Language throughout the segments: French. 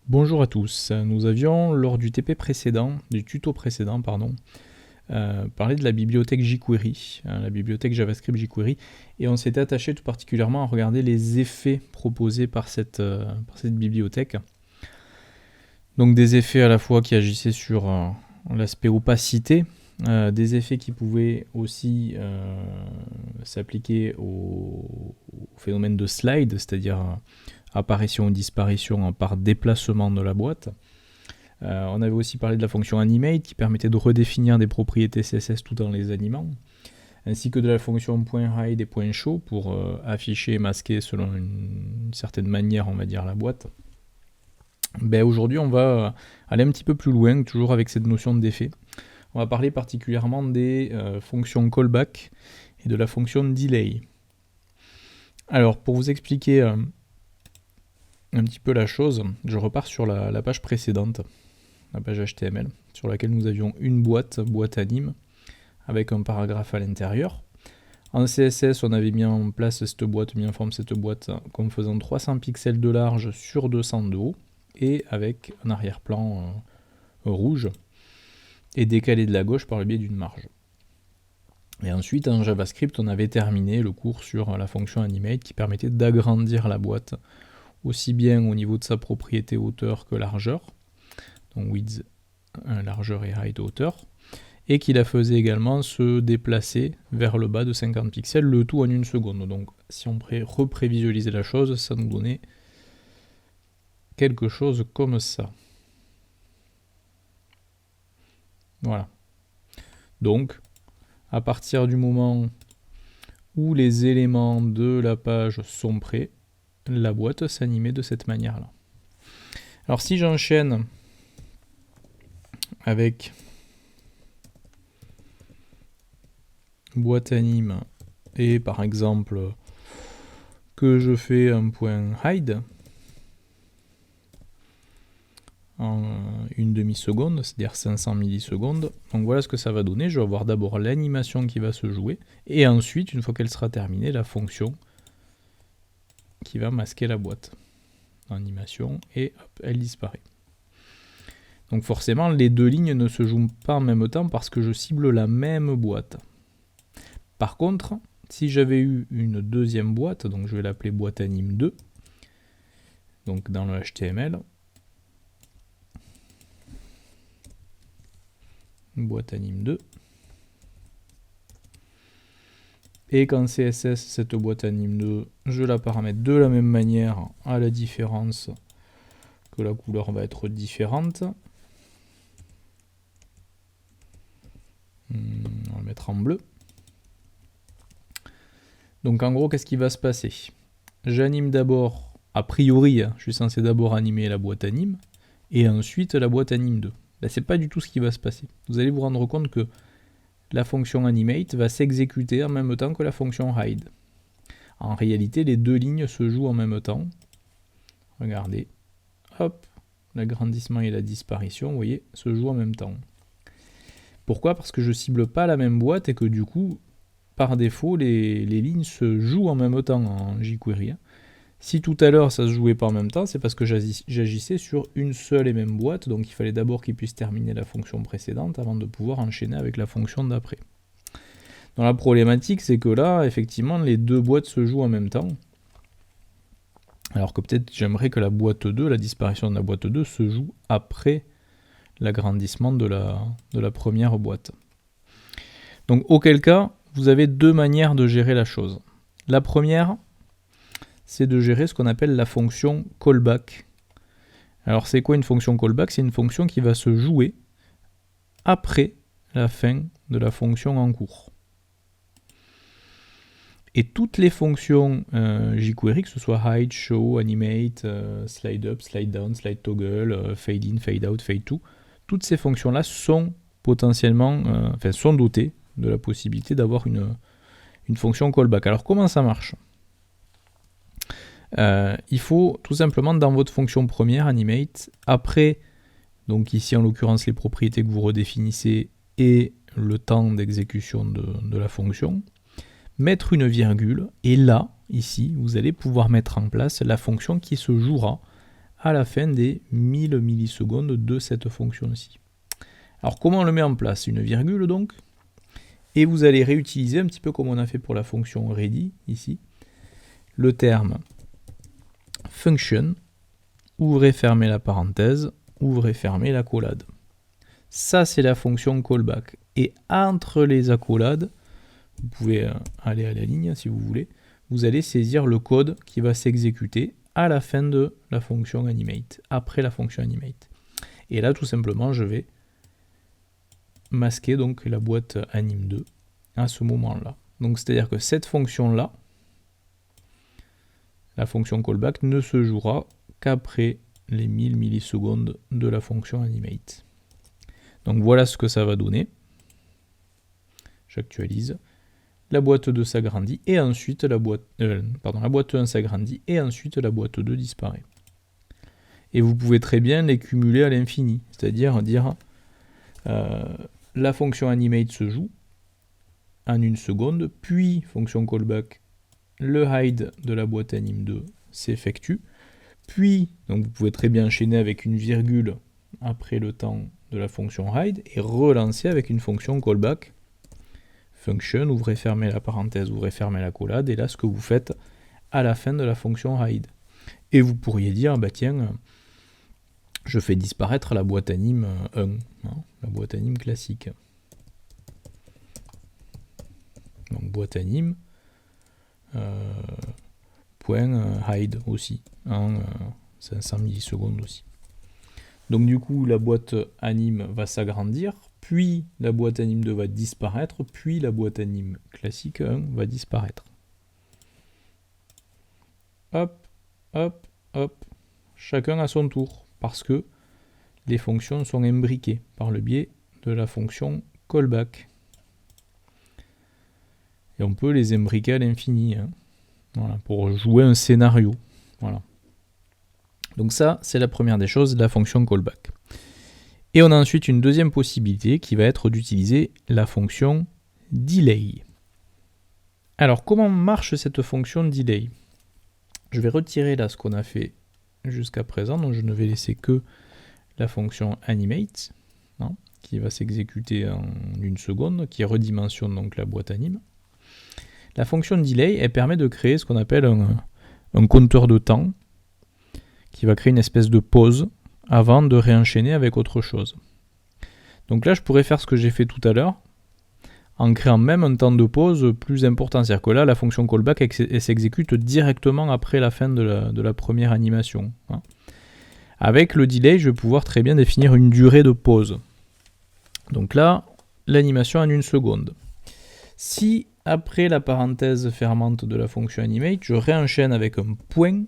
Bonjour à tous. Nous avions, lors du tuto précédent, parlé de la bibliothèque jQuery, la bibliothèque JavaScript jQuery, et on s'était attaché tout particulièrement à regarder les effets proposés par cette bibliothèque. Donc des effets à la fois qui agissaient sur l'aspect opacité, des effets qui pouvaient aussi s'appliquer au phénomène de slide, c'est-à-dire apparition ou disparition par déplacement de la boîte. On avait aussi parlé de la fonction animate qui permettait de redéfinir des propriétés CSS tout en les animant, ainsi que de la fonction .hide et .show pour afficher et masquer selon une certaine manière, on va dire, la boîte. Aujourd'hui, on va aller un petit peu plus loin, toujours avec cette notion d'effet. On va parler particulièrement des fonctions callback et de la fonction delay. Alors, pour vous expliquer un petit peu la chose, je repars sur la page précédente, la page HTML, sur laquelle nous avions une boîte anime, avec un paragraphe à l'intérieur. En CSS, on avait mis en place cette boîte, mis en forme cette boîte comme faisant 300 pixels de large sur 200 de haut, et avec un arrière-plan rouge, et décalé de la gauche par le biais d'une marge. Et ensuite, en JavaScript, on avait terminé le cours sur la fonction animate qui permettait d'agrandir la boîte, aussi bien au niveau de sa propriété hauteur que largeur, donc width, largeur et height hauteur, et qui la faisait également se déplacer vers le bas de 50 pixels, le tout en une seconde. Donc si on reprévisualisait la chose, ça nous donnait quelque chose comme ça. Voilà. Donc, à partir du moment où les éléments de la page sont prêts, la boîte s'animait de cette manière-là. Alors si j'enchaîne avec boîte anime et par exemple que je fais un point hide en une demi-seconde, c'est-à-dire 500 millisecondes. Donc voilà ce que ça va donner. Je vais avoir d'abord l'animation qui va se jouer et ensuite, une fois qu'elle sera terminée, la fonction qui va masquer la boîte. Animation et hop, elle disparaît. Donc forcément, les deux lignes ne se jouent pas en même temps parce que je cible la même boîte. Par contre, si j'avais eu une deuxième boîte, donc je vais l'appeler boîte anime 2, donc dans le HTML, boîte anime 2, et qu'en CSS, cette boîte anime 2, je la paramètre de la même manière, à la différence que la couleur va être différente. On va le mettre en bleu. Donc en gros, qu'est-ce qui va se passer? J'anime d'abord, a priori, je suis censé d'abord animer la boîte anime, et ensuite la boîte anime 2. Là, c'est pas du tout ce qui va se passer. Vous allez vous rendre compte que la fonction animate va s'exécuter en même temps que la fonction hide. En réalité, les deux lignes se jouent en même temps. Regardez, hop, l'agrandissement et la disparition, vous voyez, se jouent en même temps. Pourquoi? Parce que je cible pas la même boîte et que du coup, par défaut, les lignes se jouent en même temps en jQuery. Si tout à l'heure ça se jouait pas en même temps, c'est parce que j'agissais sur une seule et même boîte, donc il fallait d'abord qu'il puisse terminer la fonction précédente avant de pouvoir enchaîner avec la fonction d'après. Dans la problématique, c'est que là, effectivement, les deux boîtes se jouent en même temps. Alors que peut-être j'aimerais que la boîte 2, la disparition de la boîte 2, se joue après l'agrandissement de la première boîte. Donc auquel cas, vous avez deux manières de gérer la chose. La première, c'est de gérer ce qu'on appelle la fonction callback. Alors c'est quoi une fonction callback? C'est une fonction qui va se jouer après la fin de la fonction en cours. Et toutes les fonctions jQuery, que ce soit hide, show, animate, slide up, slide down, slide toggle, fade in, fade out, fade to, toutes ces fonctions-là sont potentiellement, sont dotées de la possibilité d'avoir une fonction callback. Alors comment ça marche? Il faut tout simplement dans votre fonction première, animate, après, donc ici en l'occurrence les propriétés que vous redéfinissez et le temps d'exécution de la fonction, mettre une virgule, et là, ici, vous allez pouvoir mettre en place la fonction qui se jouera à la fin des 1000 millisecondes de cette fonction-ci. Alors comment on le met en place? Une virgule donc, et vous allez réutiliser un petit peu comme on a fait pour la fonction ready ici, le terme function, ouvrez fermez la parenthèse, ouvrez fermez l'accolade. Ça c'est la fonction callback. Et entre les accolades, vous pouvez aller à la ligne si vous voulez, vous allez saisir le code qui va s'exécuter à la fin de la fonction animate, après la fonction animate. Et là tout simplement je vais masquer donc la boîte anim2 à ce moment-là. Donc c'est-à-dire que cette fonction-là, la fonction callback, ne se jouera qu'après les 1000 millisecondes de la fonction animate. Donc voilà ce que ça va donner. J'actualise. La boîte 2 s'agrandit et ensuite la boîte 1 s'agrandit et ensuite la boîte 2 disparaît. Et vous pouvez très bien les cumuler à l'infini, c'est-à-dire dire la fonction animate se joue en 1 seconde, puis fonction callback, le hide de la boîte anim2 s'effectue, puis donc vous pouvez très bien enchaîner avec une virgule après le temps de la fonction hide et relancer avec une fonction callback, function, ouvrez fermez la parenthèse, ouvrez fermez l'accolade, et là ce que vous faites à la fin de la fonction hide. Et vous pourriez dire, bah tiens, je fais disparaître la boîte anim 1, hein, la boîte anim classique. Donc boîte anim, point hide aussi, en 500 millisecondes aussi. Donc du coup la boîte anim va s'agrandir, puis la boîte anim 2 va disparaître, puis la boîte anim classique 1 va disparaître. Hop, hop, hop, chacun à son tour, parce que les fonctions sont imbriquées par le biais de la fonction callback. Et on peut les imbriquer à l'infini, hein. Voilà, pour jouer un scénario. Voilà. Donc ça, c'est la première des choses, la fonction callback. Et on a ensuite une deuxième possibilité qui va être d'utiliser la fonction delay. Alors, comment marche cette fonction delay? Je vais retirer là ce qu'on a fait jusqu'à présent, donc je ne vais laisser que la fonction animate, hein, qui va s'exécuter en 1 seconde, qui redimensionne donc la boîte anim. La fonction delay, elle permet de créer ce qu'on appelle un compteur de temps, qui va créer une espèce de pause avant de réenchaîner avec autre chose. Donc là, je pourrais faire ce que j'ai fait tout à l'heure, en créant même un temps de pause plus important. C'est-à-dire que là, la fonction callback, elle s'exécute directement après la fin de la première animation, hein. Avec le delay, je vais pouvoir très bien définir une durée de pause. Donc là, l'animation en 1 seconde. Si après la parenthèse fermante de la fonction animate, je réenchaîne avec un point,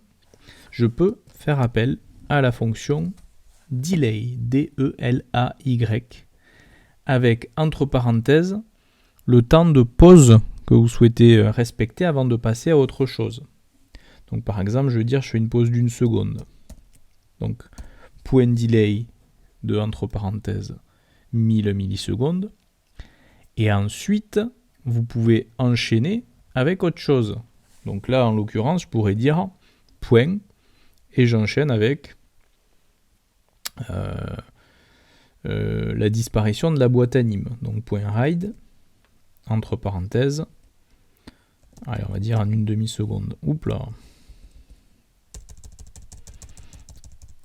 je peux faire appel à la fonction delay, D-E-L-A-Y, avec entre parenthèses le temps de pause que vous souhaitez respecter avant de passer à autre chose. Donc par exemple, je veux dire, je fais une pause d'1 seconde. Donc point delay de entre parenthèses 1000 millisecondes. Et ensuite, vous pouvez enchaîner avec autre chose. Donc là, en l'occurrence, je pourrais dire point et j'enchaîne avec la disparition de la boîte anim. Donc point hide, entre parenthèses, allez, on va dire en 1 demi-seconde. Oups là.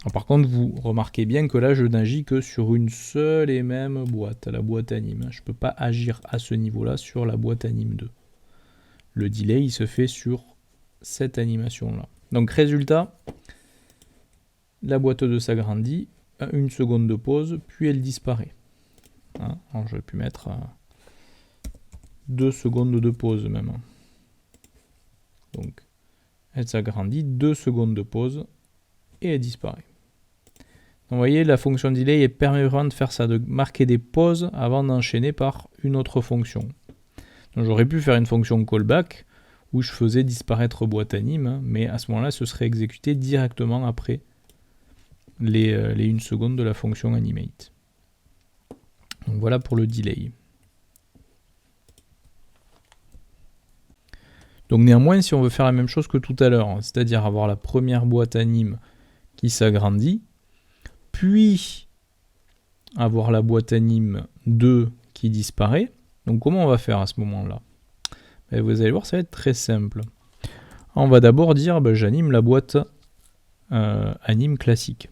Alors, par contre, vous remarquez bien que là, je n'agis que sur une seule et même boîte, la boîte anim. Je ne peux pas agir à ce niveau-là sur la boîte anim 2. Le delay, il se fait sur cette animation-là. Donc, résultat, la boîte 2 s'agrandit, 1 seconde de pause, puis elle disparaît. Hein, alors, j'aurais pu mettre 2 secondes de pause même. Donc, elle s'agrandit, 2 secondes de pause, et elle disparaît. Donc, vous voyez, la fonction delay permet vraiment de faire ça, de marquer des pauses avant d'enchaîner par une autre fonction. Donc, j'aurais pu faire une fonction callback où je faisais disparaître boîte anim, hein, mais à ce moment-là, ce serait exécuté directement après les 1 seconde de la fonction animate. Donc voilà pour le delay. Donc néanmoins, si on veut faire la même chose que tout à l'heure, hein, c'est-à-dire avoir la première boîte anim qui s'agrandit, puis avoir la boîte anime 2 qui disparaît. Donc comment on va faire à ce moment-là? Vous allez voir, ça va être très simple. On va d'abord dire j'anime la boîte anime classique.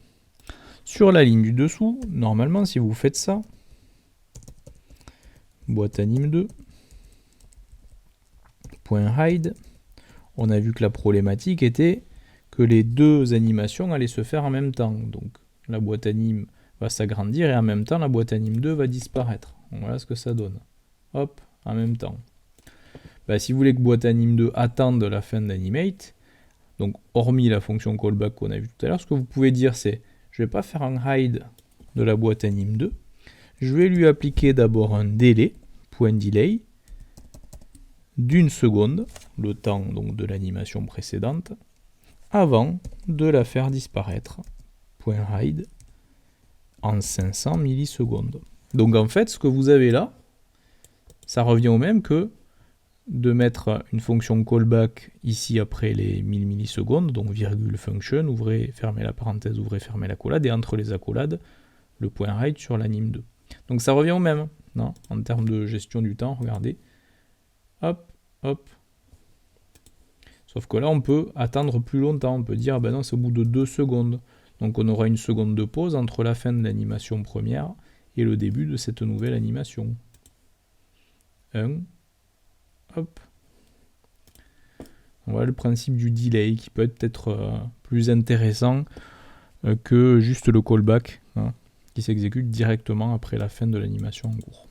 Sur la ligne du dessous, normalement si vous faites ça, boîte anime 2, .hide, on a vu que la problématique était que les deux animations allaient se faire en même temps. Donc la boîte anime va s'agrandir et en même temps la boîte anime 2 va disparaître. Donc, voilà ce que ça donne. Hop, en même temps. Si vous voulez que boîte anime 2 attende la fin d'animate, donc hormis la fonction callback qu'on a vu tout à l'heure, ce que vous pouvez dire c'est je ne vais pas faire un hide de la boîte anime 2, je vais lui appliquer d'abord un délai, .delay, d'1 seconde, le temps donc de l'animation précédente, avant de la faire disparaître, .hide, en 500 millisecondes. Donc en fait, ce que vous avez là, ça revient au même que de mettre une fonction callback ici après les 1000 millisecondes, donc virgule function, ouvrez, fermez la parenthèse, ouvrez, fermez l'accolade, et entre les accolades, le .hide sur l'anime 2. Donc ça revient au même, non, en termes de gestion du temps, regardez. Hop, hop. Sauf que là, on peut attendre plus longtemps, on peut dire, ah ben non, c'est au bout de 2 secondes. Donc on aura une seconde de pause entre la fin de l'animation première et le début de cette nouvelle animation. 1, hop. Voilà le principe du delay qui peut être plus intéressant que juste le callback qui s'exécute directement après la fin de l'animation en cours.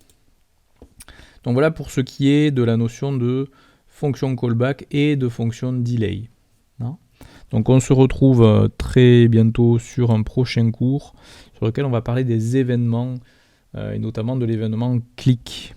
Donc voilà pour ce qui est de la notion de fonction callback et de fonction delay. Donc on se retrouve très bientôt sur un prochain cours sur lequel on va parler des événements et notamment de l'événement click.